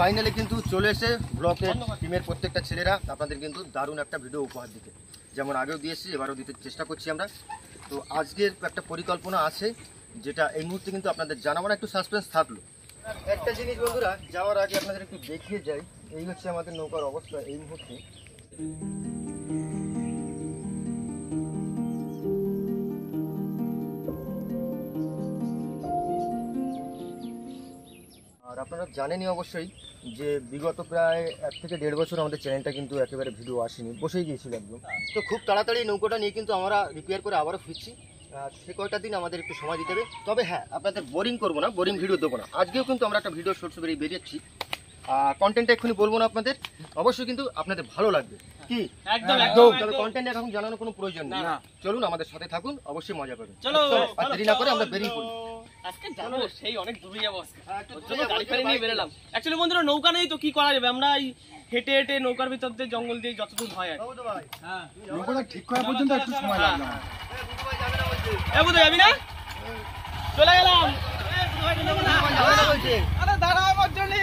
Finally কিন্তু চলে এসে ব্লকের টিমের প্রত্যেকটা ছেলেরা আপনাদের কিন্তু দারুণ একটা ভিডিও উপহার দিতে, যেমন আগেও দিয়েছি এবারও দিতে চেষ্টা করছি আমরা। তো আজকের একটা পরিকল্পনা আছে যেটা এই মুহূর্তে কিন্তু আপনাদের জানাবো না, একটু সাসপেন্স থাকলো। একটা জিনিস বন্ধুরা, যাওয়ার আগে আপনাদের একটু দেখিয়ে যাই, এই হচ্ছে আমাদের নৌকার অবস্থা এই মুহূর্তে। আর আপনারা জানেনই অবশ্যই যে বিগত প্রায় 1 থেকে 1.5 বছর আমাদের চ্যানেলটা কিন্তু একেবারে ভিডিও আসেনি, বসেই গিয়েছিল একদম। তো খুব তাড়াতাড়ি নৌকাটা নিয়ে কিন্তু আমরা রিপেয়ার করে আবারও ফিরছি। সে কয়টা দিন আমাদের একটু সময় দিতে হবে। তবে হ্যাঁ, আপনাদের বোরিং করবো না, বোরিং ভিডিও দেবো না। আজকেও কিন্তু আমরা একটা ভিডিও শর্টস বেরিয়েছি, কন্টেন্টটা এক্ষুনি বলবো না আপনাদের, অবশ্যই কিন্তু আপনাদের ভালো লাগবে। কি একদম একদম, তবে কন্টেন্ট এখন জানানোর কোনো প্রয়োজন নেই। চলুন আমাদের সাথে থাকুন, অবশ্যই মজা করবেন। চলো আর দেরি না করে আমরা বেরিয়ে পড়ি। আজকে জানো সেই অনেক দূরে যাবো, গাড়ি ফাড়ি নিয়ে বেরোলাম। অ্যাকচুয়ালি বন্ধুরা নৌকা নেই তো কি করা যাবে, আমরা হেঁটে হেঁটে নৌকার ভিতর দিয়ে জঙ্গল দিয়ে যতদূর হয় আর নৌকাটা ঠিক করা পর্যন্ত একটু সময় লাগবে। এ বুঝতে যাবি না, চলে গেলাম। আরে দাঁড়া আমার জন্য।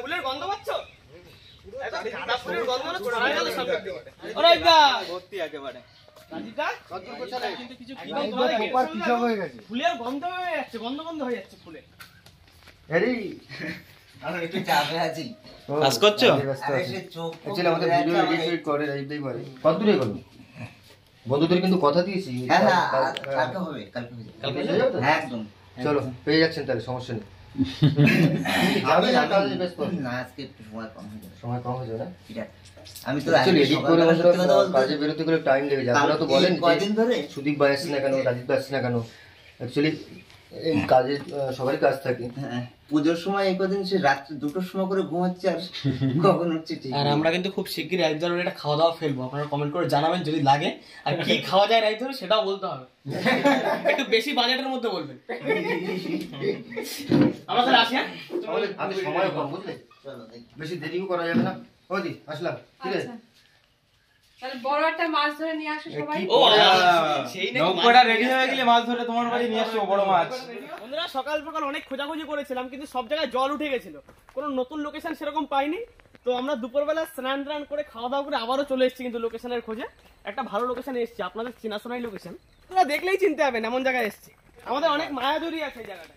ফুলের গন্ধ পাচ্ছ? ফুলের গন্ধ হয়ে যাচ্ছে, গন্ধ গন্ধ হয়ে যাচ্ছে ফুলের। একটু চাপে আছি। কাজ করছো? আমাদের ভিডিও এডিট করে এইটাই পারে। কত দূরে গেল? বন্ধুদের কিন্তু কথা দিয়েছি। হ্যাঁ না, কালকে হবে, কালকে হয়ে যাবে। হ্যাঁ একদম। চলো পেয়ে যাচ্ছেন তাহলে, সমস্যা নেই। না আজকে একটু সময় কম হয়ে যাবে। সময় কম হয়ে যাবে না? আমি তো এডিট করে কাজে বেরোতে গেলে টাইম লেগে যায়। আপনারা তো বলেন কয়দিন ধরে সুদীপ ভাই আসছে না কেন, রাজীব ভাই আসছে না কেন। অ্যাকচুয়ালি এই কাজে সবারই কাজ থাকে। হ্যাঁ, পুজোর সময় এই কদিন সে রাত্রি 2টোর সময় করে ঘুমাচ্ছে আর কখন উঠছে ঠিক। আর আমরা কিন্তু খুব শিগগিরই রাইজদার একটা খাওয়া দাওয়া ফেলবো, আপনারা কমেন্ট করে জানাবেন যদি লাগে। আর কি খাওয়া যায় রাইজদার সেটাও বলতে হবে, একটু বেশি বাজেটের মধ্যে বলবেন। আমরা তাহলে আসি। হ্যাঁ, আমাদের হাতে সময় কম, বুঝলে, বেশি দেরিও করা যাবে না। ওদি আসলাম, ঠিক আছে? তাহলে বড় একটা মাছ ধরে নিয়ে আসো সবাই। ও সেই নৌকাটা রেডি হয়ে গেলে মাছ ধরে তোমার বাড়ি নিয়ে আসবো বড় মাছ। বন্ধুরা সকাল সকাল অনেক খোঁজাখুঁজি করেছিলাম, কিন্তু সব জায়গায় জল উঠে গেছিল, কোনো নতুন লোকেশন সেরকম পাইনি। তো আমরা দুপুরবেলা স্নান টান করে খাওয়া দাওয়া করে আবারও চলে এসেছি কিন্তু লোকেশনের খোঁজে। একটা ভালো লোকেশনে এসেছি, আপনাদের চেনাশোনাই লোকেশন, তোরা দেখলেই চিনতে পারবেন এমন জায়গায় এসেছি। আমাদের অনেক মায়া জড়িয়ে আছে এই জায়গাটা।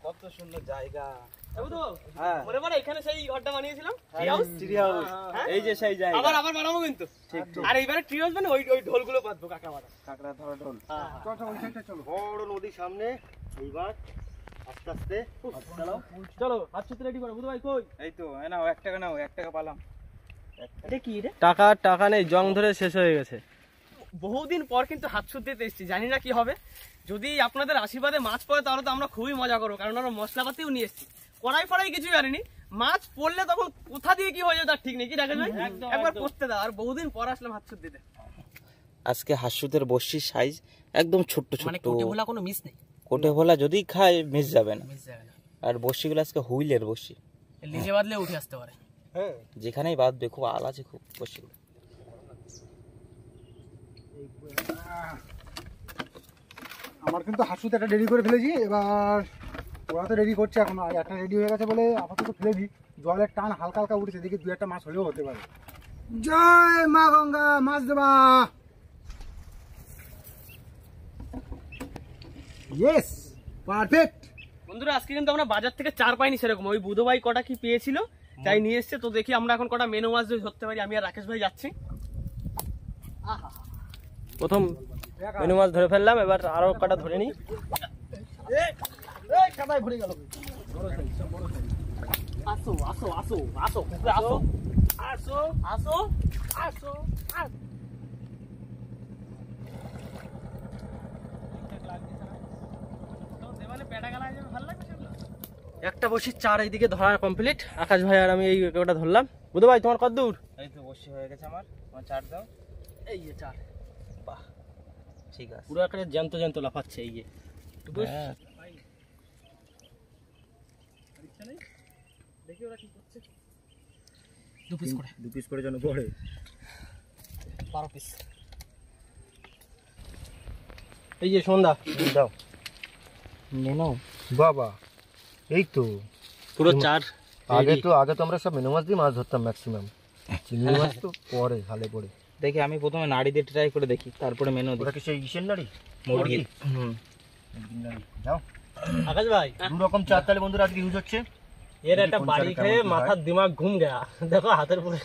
কত সুন্দর জায়গা। মনে পড়ে এখানে সেই ঘরটা বানিয়েছিলাম, এই যে সেই জায়গা। আবার বানাবো কিন্তু। আর এইবারে ট্রি হাউস মানে ওই ঢোলগুলো বাঁধবো, কাঁকড়া বাঁধা, কাঁকড়া ধরা ঢোল। বড় নদীর সামনে এইবার আস্তে আস্তে চলো হাত ছুতে রেডি করো। বুধ ভাই কই? এই তো নাও 1 টাকা, নাও 1 টাকা পালাম। এটা কি রে? টাকা নেই, জং ধরে শেষ হয়ে গেছে। বহুদিন পর কিন্তু হাত ছুতে এসেছি, জানি না কি হবে। যদি আপনাদের আশীর্বাদে মাছ পড়ে তাহলে তো আমরা খুবই মজা করবো, কারণ আমরা মশলাপাতিও নিয়ে এসেছি। কড়াই ফড়াই কিছুই আনিনি, মাছ পড়লে তখন কোথা দিয়ে কি হয়ে যাবে তার ঠিক নেই। কি দেখেন ভাই, একবার করতে দাও। আর বহুদিন পর আসলাম হাত ছুট দিতে। আজকে হাঁসুদের বড়শির সাইজ একদম ছোট্ট মানে ছোট্ট, কোটে ভোলা কোনো মিস নেই, কোটে ভোলা যদি খায় মিস যাবে না। আর বড়শিগুলো আজকে হুইলের বড়শি, লিজে বাঁধলে উঠে আসতে পারে। যেখানেই বাঁধবে খুব আল আছে খুব বড়শিগুলো। আমার কিন্তু হাসুতে একটা রেডি করে ফেলেছি, এবার ওরা তো রেডি করছে এখন। আর একটা রেডি হয়ে গেছে বলে আপাতত ফেলে দিই। জলের টান হালকা হালকা উঠেছে, দেখি 2-1টা মাছ হলেও হতে পারে। জয় মা গঙ্গা, মাছ দেবা। Yes, perfect. বন্ধুরা আজকে কিন্তু আমরা বাজার থেকে চার পাইনি সেরকম, ওই বুধ ভাই কটা কি পেয়েছিল তাই নিয়ে এসছে। তো দেখি আমরা এখন কটা মেনু মাছ যদি ধরতে পারি। আমি আর রাকেশ ভাই যাচ্ছি। প্রথম মেনু মাছ ধরে ফেললাম, এবার আরো কটা ধরে নিই। কাদায় ভরে গেল। আসো আসো আসো আসো আসো আসো আসো আসো। একটা বসি চার এইদিকে ধরা কমপ্লিট। আকাশ ভাই আর আমি এই ওটা ধরলাম। বুধু ভাই তোমার কত দূর? এই তো বসি হয়ে গেছে আমার চার দাও। এই যে 4। বাহ, ঠিক আছে। পুরো একটা জ্যান্ত জ্যান্ত লাফাচ্ছে এই যে। হ্যাঁ। দেখি ওরা কি করছে। 2 পিস করে যেন পড়ে। 12 পিস। এই যে সন্ধ্যা দাও নিয়ে নাও। বাবা, এই তো পুরো 4। আগে তো আমরা সব মিনো মাছ দিয়ে মাছ ধরতাম ম্যাক্সিমাম, চিংড়ি মাছ তো পরে হালে পড়ে। দেখি আমি প্রথমে নাড়ি দিয়ে ট্রাই করে দেখি, তারপরে মেনু ওটা কি সেই ইসের নাড়ি? মুরগি। যাও আকাশ ভাই 2 রকম চার তালে বন্ধুরা আজকে ইউজ হচ্ছে। এর একটা বাড়ি খেয়ে মাথার দিমাগ ঘুম গয়া, দেখো হাতের পুরো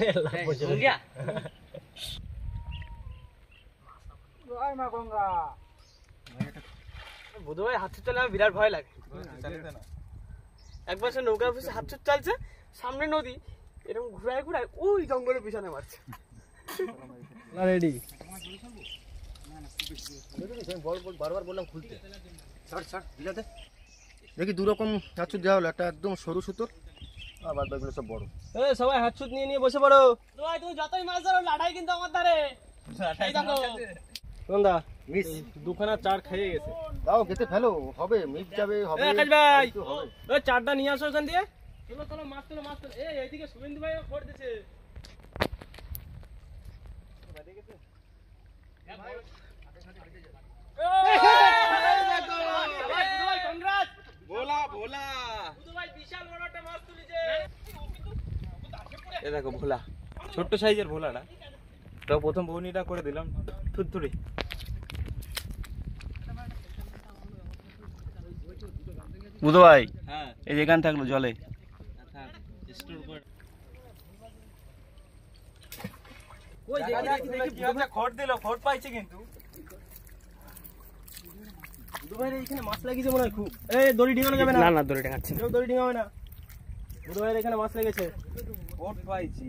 ঘুম গয়া। বুধু ভাই হাত ছুট চালে আমার বিরাট ভয় লাগে। একবার সে নৌকার পিছনে হাত ছুট চালছে, সামনে নদী, এরকম ঘুরায় ঘুরায় ওই জঙ্গলের পিছনে মারছে। রেডি? বারবার বললাম খুলতে, ছাড় ঢিলাতে। দেখি 2 রকম হাতছুট দেওয়া হলো, একটা একদম সরু সুতোর, আর বাদ বাকিগুলো সব বড়। সবাই হাত ছুট নিয়ে বসে পড়ো। ভাই তুমি যতই মাছ ধরো লাড়াই কিন্তু আমার ধারে। এই দেখো সন্ধ্যা মিস 2খানা 4 খেয়ে গেছে। দাও খেতে ফেলো, হবে মিট যাবে, হবে। আকাশ ভাই একটু হবে। ওই 4টা নিয়ে আসো ওখান দিয়ে। চলো মাছ তোলো। এই এইদিকে শুভেন্দু ভাই খড় দিছে। এ দেখো ভোলা, ছোট্ট সাইজের ভোলাটা, তো প্রথম বউনিটা করে দিলাম থুরথুরি। বুধু ভাই, হ্যাঁ এই যেখানে থাকলো জলে খড় দিল, খড় পাইছে কিন্তু। বুধু ভাই এখানে মাছ লাগিয়েছে মনে হয় খুব। এই দড়ি ডিঙানো যাবে না। না দড়ি ডিঙাচ্ছে না, দড়ি ডিঙাবে না। বুধু ভাই এখানে মাছ লেগেছে। খড় পাইছি,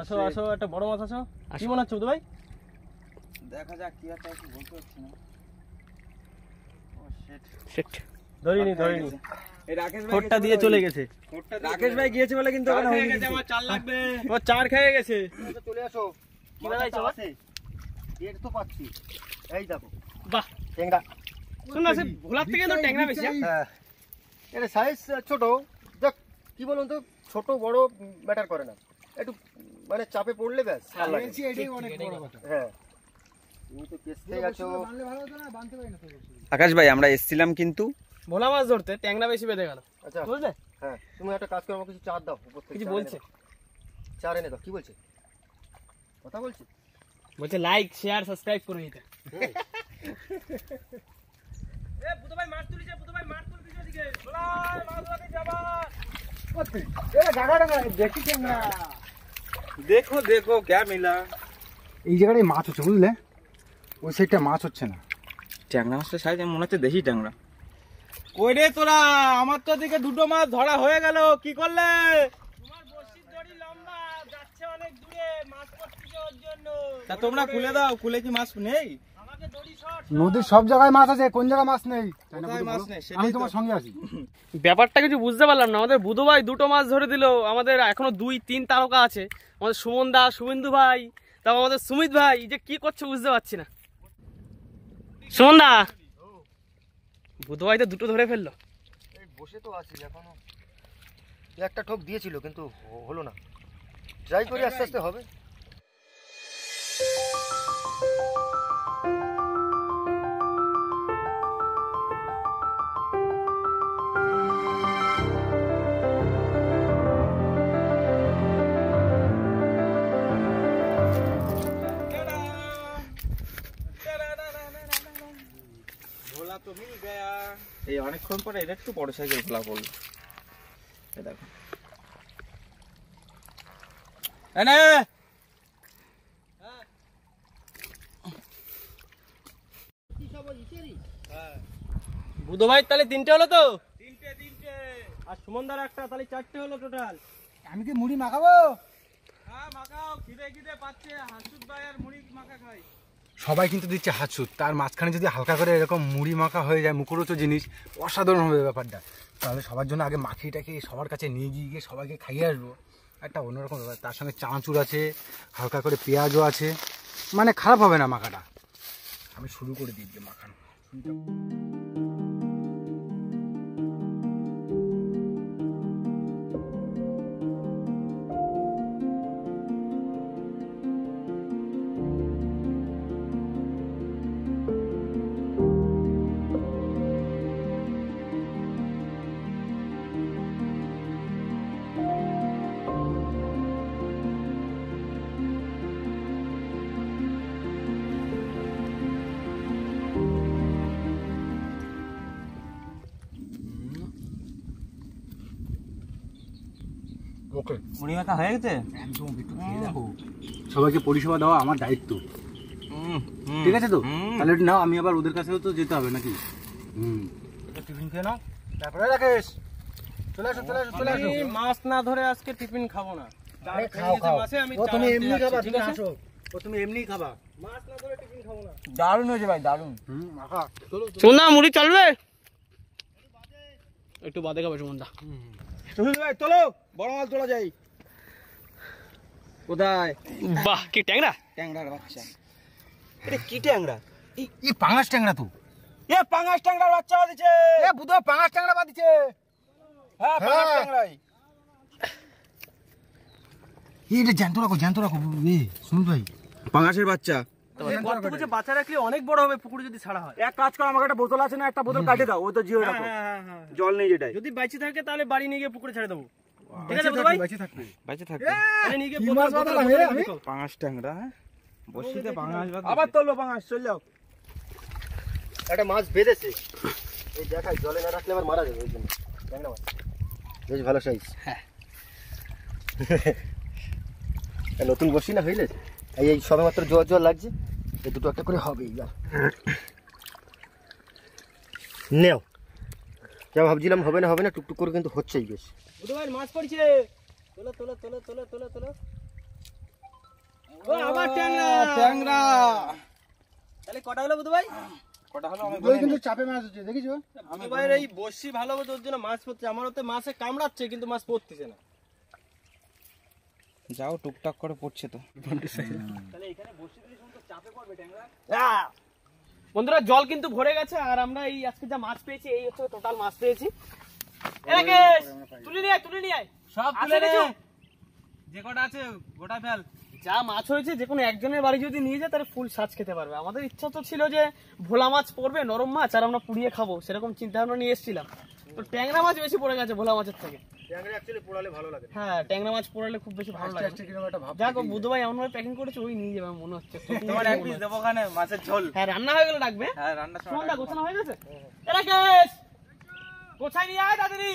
আসো একটা বড় মাছ আসো। কি মনে হচ্ছে বুধু ভাই? দেখা যাক কি আছে, বলতে পারছি না। ধরিনি খড়টা দিয়ে চলে গেছে। রাকেশ ভাই গিয়েছে বলে কিন্তু আমার 4 লাগবে। ও 4 খেয়ে গেছে। চলে আসো, কি বানাইছো মাছ? এর তো পাচ্ছি, এই দেখো বাহ, ট্যাংরা। শুনলা সে ভোলার থেকে তো ট্যাংরা বেশি। হ্যাঁ, এর সাইজ ছোট, দেখ কি বলুন তো, ছোট বড় ম্যাটার করে না, একটু মানে চাপে পড়লে ব্যাস ভালো লাগে। এটাই অনেক বড় কথা। হ্যাঁ, তুমি তো পেছতে গেছো। বানলে ভালো হতো না, বানতে পারি না তো। আকাশ ভাই আমরা এসেছিলাম কিন্তু ভোলা মাছ ধরতে, ট্যাংরা বেশি বেঁধে গেল। আচ্ছা বুঝলে? হ্যাঁ, তুমি একটা কাজ করো, আমাকে কিছু চার দাও উপর থেকে। কিছু চার বলছে? এনে দাও। চার এনে দাও। কি বলছে? কথা বলছে? বলছে লাইক শেয়ার সাবস্ক্রাইব করে দিতে। এ বুধু ভাই মাছ তুলিছে, বুধু ভাই মাছ তুলছে ওদিকে। ভোলা মাছ ধরতে যাবা। দেখি ট্যাংরা। দেখো দেখো ক্যা মিলা। এই জায়গাটায় মাছ হচ্ছে বুঝলে, ওই সাইডটা মাছ হচ্ছে না। ট্যাংরা মাছটা সাইজ মনে হচ্ছে দেশি ট্যাংরা। কই রে তোরা, আমার তো দিকে 2টো মাছ ধরা হয়ে গেল, কি করলে? তোমার বড়শির দড়ি লম্বা, যাচ্ছে অনেক দূরে, মাছ পড়ছে ওর জন্য। তা তোমরা খুলে দাও, খুলে কি মাছ নেই? আমাকে দড়ি শর্ট। নদীর সব জায়গায় মাছ আছে, কোন জায়গায় মাছ নেই? তাই না, কোথায় বলো? মাছ নেই সেটাই আমি তো। তোমার সঙ্গে আছি। ব্যাপারটা কিছু বুঝতে পারলাম না। আমাদের বুধু ভাই 2টো মাছ ধরে দিল, আমাদের এখনো 2-3 তারকা আছে, আমাদের সুমন দা, শুভেন্দু ভাই, তারপর আমাদের সুমিত ভাই, যে কি করছে বুঝতে পারছি না। সুমন দা, বুধু ভাই তো 2টো ধরে ফেললো। এই বসে তো আছি এখনো, একটা ঠোক দিয়েছিল কিন্তু হলো না। ট্রাই করি, আস্তে আস্তে হবে। ভোলা তো মিল গয়া। এই অনেকক্ষণ পরে এটা একটু বড় সাইজের ভোলা পড়লো। এই দেখো এনে বুধু ভাই তাহলে 3টে হলো তো? 3টে। আর সুমন দার একটা, তাহলে 4টে হলো টোটাল। আমি কি মুড়ি মাখাবো? হ্যাঁ মাখাও, খিদে পাচ্ছে, হাসুদ ভাই আর মুড়ি মাখা খাই। সবাই কিন্তু দিচ্ছে হাতসুদ, তার মাঝখানে যদি হালকা করে এরকম মুড়ি মাখা হয়ে যায়, মুখরোচ জিনিস, অসাধারণ হবে ব্যাপারটা। তাহলে সবার জন্য আগে মাখিটাকে সবার কাছে নিয়ে গিয়ে সবাইকে খাইয়ে আসবো, একটা অন্যরকম ব্যাপার। তার সঙ্গে চানাচুর আছে, হালকা করে পেঁয়াজও আছে, মানে খারাপ হবে না মাখাটা। আমি শুরু করে দিই যে মাখানো। ওকে, মুড়ি মাখা হয়ে গেছে। একদম একটু খেয়ে দেখো। সবাইকে পরিষেবা দেওয়া আমার দায়িত্ব, ঠিক আছে তো? তাহলে একটু নাও, আমি আবার ওদের কাছেও তো যেতে হবে নাকি? টিফিন খেয়ে নাও, তারপরে রাকেশ চলে আসো চলে আসো চলে আসো। আমি মাছ না ধরে আজকে টিফিন খাবো না। আরে খাও খাও, ও তুমি এমনি খাবা, ঠিক তুমি আছে? আসো, ও তুমি এমনি খাবা। মাছ না ধরে টিফিন খাবো না। দারুণ হয়েছে ভাই, দারুণ। মাখা চলো সুমনদা মুড়ি চলবে? একটু বাদে খাবে সুমনদা। ভাই চলো, বড় মাছ তোলা যাই। কোথায়? বাহ, কি ট্যাংরা! ট্যাংরার বাচ্চা। এটা কি ট্যাংরা? এই পাঙাশ ট্যাংরা তো, এ পাঙাশ ট্যাংরার বাচ্চা দিছে। এ বুধ পাঙাশ ট্যাংরা বাদিছে। হ্যাঁ, পাঙাশ ট্যাংরাই। এটা জ্যান্ত রাখো এ শুনুন ভাই, পাঙাশের বাচ্চা। কতগুলো বাচ্চা রাখলে অনেক বড় হবে পুকুরে যদি ছাড়া হয়। এক কাজ কর, আমাকে একটা বোতল আছে না, একটা বোতল কাটে দাও, ওই তো জিও রাখো। জল নেই যেটাই। যদি বাইচে থাকে তাহলে বাড়ি নিয়ে গিয়ে পুকুরে ছেড়ে দেবো। ঠিক আছে ভাই, বেঁচে থাকবে। বেঁচে থাকে। তাহলে নিয়ে গিয়ে কি বোতল- মাছ বোতল- বাঁধালাম, বোতলে আমি? ঢুকাও। পাঙাশ ট্যাংরা, হ্যাঁ বসিতে পাঙাশ বাদ। আবার তোলো পাঙাশ, চল যাও। একটা মাছ বেঁধেছে, এই দেখাই, জলে না রাখলে আবার মারা যাবে, ওই জন্য ট্যাংরা মাছ বেশ ভালো সাইজ। হ্যাঁ, নতুন বসি না হইলে, এই সবে মাত্র জল লাগছে, এই দুটো একটা করে হবে এইবার। নেও, যা ভাবছিলাম হবে না টুকটুক করে কিন্তু হচ্ছেই বেশ। বুধু ভাই মাছ পড়ছে, তোলো তোলো তোলো তোলো তোলো তোলো। ও আবার ট্যাংরা! ট্যাংরা। তাহলে কটা হলো বুধু ভাই? কটা হলো? আমি ওই কিন্তু চাপে মাছ হচ্ছে, দেখিছো? বুধু ভাইয়ের এই বসি ভালো হবে, তোর জন্য মাছ পড়ছে। আমার ওতে মাছে কামড়াচ্ছে কিন্তু মাছ পড়তেছে না। যাও, টুকটাক করে পড়ছে তো। তাহলে এখানে বসি দিলে শুধু চাপে পড়বে ট্যাংরা। বন্ধুরা, জল কিন্তু ভরে গেছে আর আমরা এই আজকে যা মাছ পেয়েছি, এই হচ্ছে টোটাল মাছ পেয়েছি। এরাকে তুলে নিয়ে আয় সব তুলে নে, যে কটা আছে গোটা ফেল। যা মাছ হয়েছে যে কোনো একজনের বাড়ি যদি নিয়ে যায় তাহলে ফুল সাজ খেতে পারবে। আমাদের ইচ্ছা তো ছিল যে ভোলা মাছ পড়বে, নরম মাছ, আর আমরা পুড়িয়ে খাবো, সেরকম চিন্তা ভাবনা নিয়ে এসেছিলাম। তো ট্যাংরা মাছ বেশি পড়ে গেছে ভোলা মাছের থেকে। ট্যাংরা অ্যাকচুয়ালি পোড়ালে ভালো লাগে। হ্যাঁ, ট্যাংরা মাছ পোড়ালে খুব বেশি ভালো লাগে। কিরকম একটা ভাব। যাক, বুধু ভাই এমন ভাবে প্যাকিং করেছে, ওই নিয়ে যাবে মনে হচ্ছে। তোমার এক পিস দেবো ওখানে, মাছের ঝোল। হ্যাঁ, রান্না হয়ে গেলে ডাকবে। হ্যাঁ, রান্নার সময় সুমনদা গোছানো হয়ে গেছে? রাকেশ, গোছাই নিয়ে আয় তাড়াতাড়ি।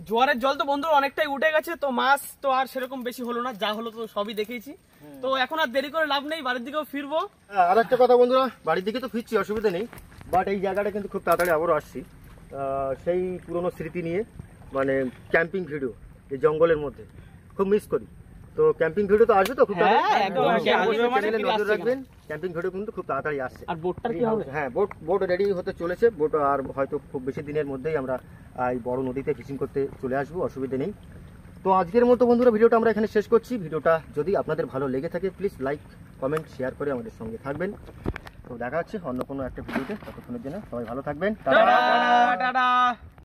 জোয়ারের জল তো বন্ধুরা অনেকটাই উঠে গেছে, তো মাছ তো আর সেরকম বেশি হলো না, যা হলো তো সবই দেখেছি। তো এখন আর দেরি করে লাভ নেই, বাড়ির দিকেও ফিরবো। আর একটা কথা বন্ধুরা, বাড়ির দিকে তো ফিরছি, অসুবিধা নেই, বাট এই জায়গাটা কিন্তু খুব তাড়াতাড়ি আবারও আসছি, সেই পুরনো স্মৃতি নিয়ে, মানে ক্যাম্পিং ভিডিও এই জঙ্গলের মধ্যে খুব মিস করি। তো ক্যাম্পিং ভিডিও তো আসবে তো খুব হ্যাঁ, তাড়াতাড়ি, একদম অবশ্যই আসবে। অবশ্যই মানে চ্যানেলে কি নজর আসছে রাখবেন, ক্যাম্পিং ভিডিও কিন্তু খুব তাড়াতাড়ি আসছে। আর বোটটার কি হবে? হ্যাঁ, বোট রেডি হতে চলেছে, বোট আর হয়তো খুব বেশি দিনের মধ্যেই আমরা এই বড় নদীতে ফিশিং করতে চলে আসবো, অসুবিধা নেই। তো আজকের মতো বন্ধুরা ভিডিওটা আমরা এখানে শেষ করছি। ভিডিওটা যদি আপনাদের ভালো লেগে থাকে প্লিজ লাইক কমেন্ট শেয়ার করে আমাদের সঙ্গে থাকবেন। তো দেখা হচ্ছে অন্য কোনো একটা ভিডিওতে, ততক্ষণের জন্য সবাই ভালো থাকবেন। টাটা। টাটা।